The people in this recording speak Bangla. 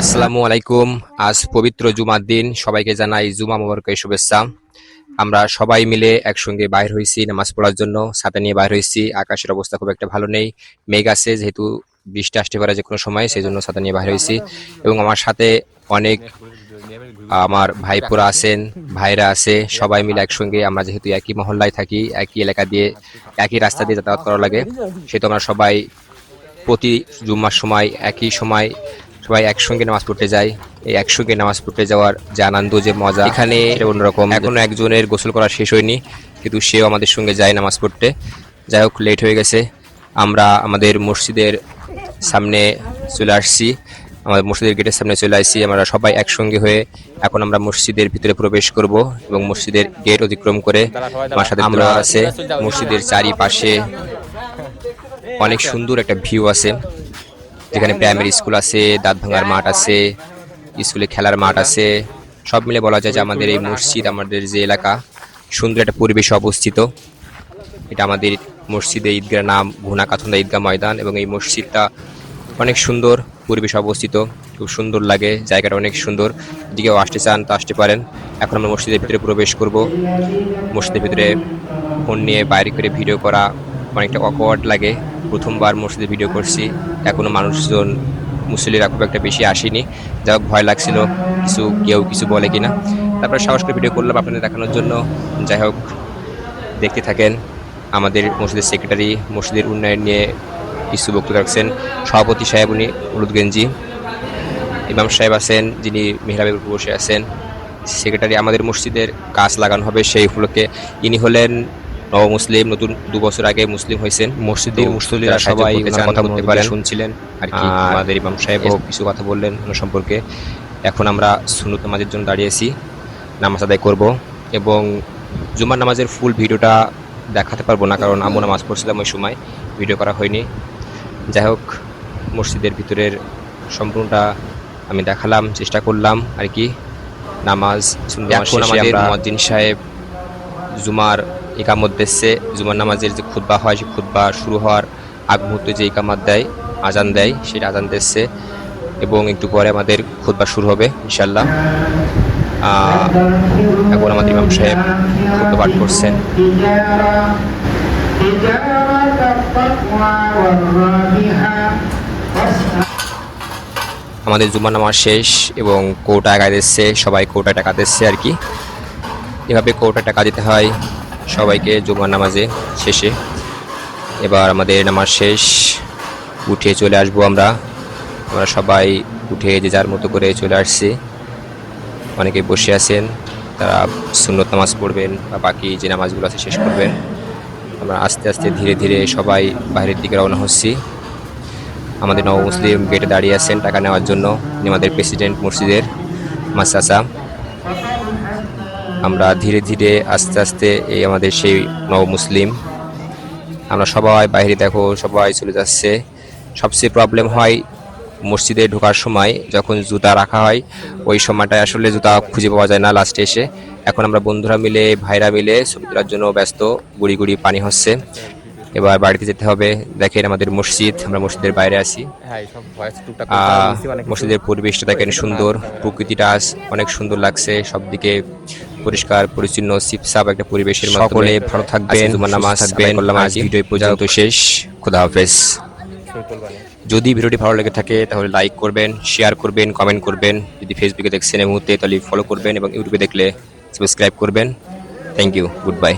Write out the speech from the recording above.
আসসালামু আলাইকুম। আজ পবিত্র জুমার দিন, সবাইকে জানাই জুমা মুবারকের শুভেচ্ছা। আমরা সবাই মিলে একসঙ্গে বাইর হয়েছি নামাজ পড়ার জন্য। ছাতা নিয়ে বাইর হয়েছি। আকাশের অবস্থা খুব একটা ভালো নেই, মেঘ আছে, যেহেতু বৃষ্টি আসতে পারে যে কোনো সময়, সেই জন্য ছাতা নিয়ে বাইর হয়েছি। এবং আমার সাথে অনেক আমার ভাইপোরা আছেন, ভাইরা আছে, সবাই মিলে একসঙ্গে। আমরা যেহেতু একই মহল্লায় থাকি, একই এলাকা দিয়ে, একই রাস্তা দিয়ে যাতায়াত করা লাগে, সেহেতু আমরা সবাই প্রতি জুম্মার সময় একই সময় সবাই একসঙ্গে নামাজ পড়তে যাই। এই একসঙ্গে নামাজ পড়তে যাওয়ার যে আনন্দ, যে মজা এখানে অন্যরকম। এখনো একজনের গোসল করা শেষ হয়নি, কিন্তু সেও আমাদের সঙ্গে যায় নামাজ পড়তে। যাই হোক, লেট হয়ে গেছে। আমরা আমাদের মসজিদের সামনে চলে আসছি, আমাদের মসজিদের গেটের সামনে চলে আসছি। আমরা সবাই একসঙ্গে হয়ে এখন আমরা মসজিদের ভিতরে প্রবেশ করব এবং মসজিদের গেট অতিক্রম করে আমার সাথে আমরা আছে মসজিদের চারিপাশে অনেক সুন্দর একটা ভিউ আছে, যেখানে প্রাইমারি স্কুল আছে, দাঁত ভাঙার মাঠ আছে, স্কুলে খেলার মাঠ আছে। সব মিলে বলা যায় যে আমাদের এই মসজিদ, আমাদের যে এলাকা, সুন্দর একটা পরিবেশে অবস্থিত। এটা আমাদের মসজিদে ঈদগার নাম ঘুনাকাথন্দা ঈদগাহ ময়দান, এবং এই মসজিদটা অনেক সুন্দর পরিবেশে অবস্থিত, খুব সুন্দর লাগে, জায়গাটা অনেক সুন্দর। যদি কেউ আসতে চান তো আসতে পারেন। এখন আমরা মসজিদের ভিতরে প্রবেশ করব। মসজিদের ভিতরে ফোন নিয়ে বাইরে করে ভিডিও করা অনেকটা অকওয়ার্ড লাগে। প্রথমবার মসজিদে ভিডিও করছি, এখনো মানুষজন মুসল্লিরা খুব একটা বেশি আসেনি, যা হোক ভয় লাগছিল কেউ কিছু বলে কিনা। তারপরে সাহস করে ভিডিও করলাম আপনাদের দেখানোর জন্য। যাই হোক, দেখতে থাকেন। আমাদের মসজিদের সেক্রেটারি মসজিদের উন্নয়ন নিয়ে কিছু বক্তব্য রাখছেন। সভাপতি সাহেব উনি হলুদ গেঞ্জি, ইমাম সাহেব আছেন যিনি মেহরাবের উপর বসে আছেন, সেক্রেটারি আমাদের মসজিদের কাজ লাগানো হবে সেই উপলক্ষে। ইনি হলেন নব মুসলিম, নতুন 2 বছর আগে মুসলিম হয়েছেন। মসজিদের মুসল্লিরা সবাই কথা বলতে পারেন, শুনছিলেন আর কি। আমাদের ইমাম সাহেবও কিছু কথা বললেন ওনার সম্পর্কে। এখন আমরা সুন্নত নামাজের জন্য দাঁড়িয়েছি, নামাজ আদায় করব। এবং জুমার নামাজের ফুল ভিডিওটা দেখাতে পারবো না, কারণ আমি নামাজ পড়ছিলাম ওই সময়, ভিডিও করা হয়নি। যাই হোক, মসজিদের ভিতরের সম্পূর্ণটা আমি দেখালাম, চেষ্টা করলাম আর কি। নামাজ এখন আমাদের মুয়াজ্জিন সাহেব জুমার ইকামত দিচ্ছে। জুমার নামাজের যে খুতবা হয়, সেই খুতবা শুরু হওয়ার আগ মুহূর্তে যে ইকামত দেয়, আজান দেয়, সেটা আজান দিচ্ছে। এবং একটু পরে আমাদের খুতবা শুরু হবে ইনশাল্লাহ। এখন আমাদের ইমাম সাহেব খুতবা পাঠ করছেন। আমাদের জুমার নামাজ শেষ এবং কোটা টাকা দিচ্ছে, সবাই কোটা টাকা দিচ্ছে আর কি। এভাবে কোটা টাকা দিতে হয় সবাইকে জুমার নামাজে শেষে। এবার আমাদের নামাজ শেষ, উঠে চলে আসবো আমরা সবাই উঠে যে যার মতো করে চলে আসছি। অনেকে বসে আছেন, তারা সুন্নত নামাজ পড়বেন বা বাকি যে নামাজগুলো আছে শেষ করবেন। আমরা আস্তে আস্তে ধীরে ধীরে সবাই বাইরের দিকে রওনা হচ্ছি। আমাদের নব মুসলিম গেটে দাঁড়িয়ে আছেন টাকা নেওয়ার জন্য, আমাদের প্রেসিডেন্ট মসজিদের মাসাসা। আমরা ধীরে ধীরে আস্তে আস্তে এই আমাদের সেই নব মুসলিম, আমরা সবাই বাইরে, দেখো সবাই চলে যাচ্ছে। সবচেয়ে প্রবলেম হয় মসজিদে ঢোকার সময়, যখন জুতা রাখা হয় ওই সময়টায় আসলে জুতা খুঁজে পাওয়া যায় না লাস্টে এসে। এখন আমরা বন্ধুরা মিলে, ভাইরা মিলে ছবি তোলার জন্য ব্যস্ত, গুড়ি গুড়ি পানি হচ্ছে। এবার বাড়িতে যেতে হবে। দেখেন আমাদের মসজিদ, আমরা মসজিদের বাইরে আছি। মসজিদের পরিবেশটা দেখেন সুন্দর, প্রকৃতিটা অনেক সুন্দর লাগছে, সবদিকে পরিষ্কার পরিচ্ছন্ন সিপসাপ একটা পরিবেশের মধ্যে। সকলে ভালো থাকবেন, নামাজ থাকবেন। ভিডিও পর্যন্ত শেষ। খোদা হাফেজ। যদি ভিডিওটি ভালো লেগে থাকে তাহলে লাইক করবেন, শেয়ার করবেন, কমেন্ট করবেন। যদি ফেসবুকে দেখছেন এই মুহূর্তে তাহলে ফলো করবেন, এবং ইউটিউবে দেখলে সাবস্ক্রাইব করবেন। Thank you, good by.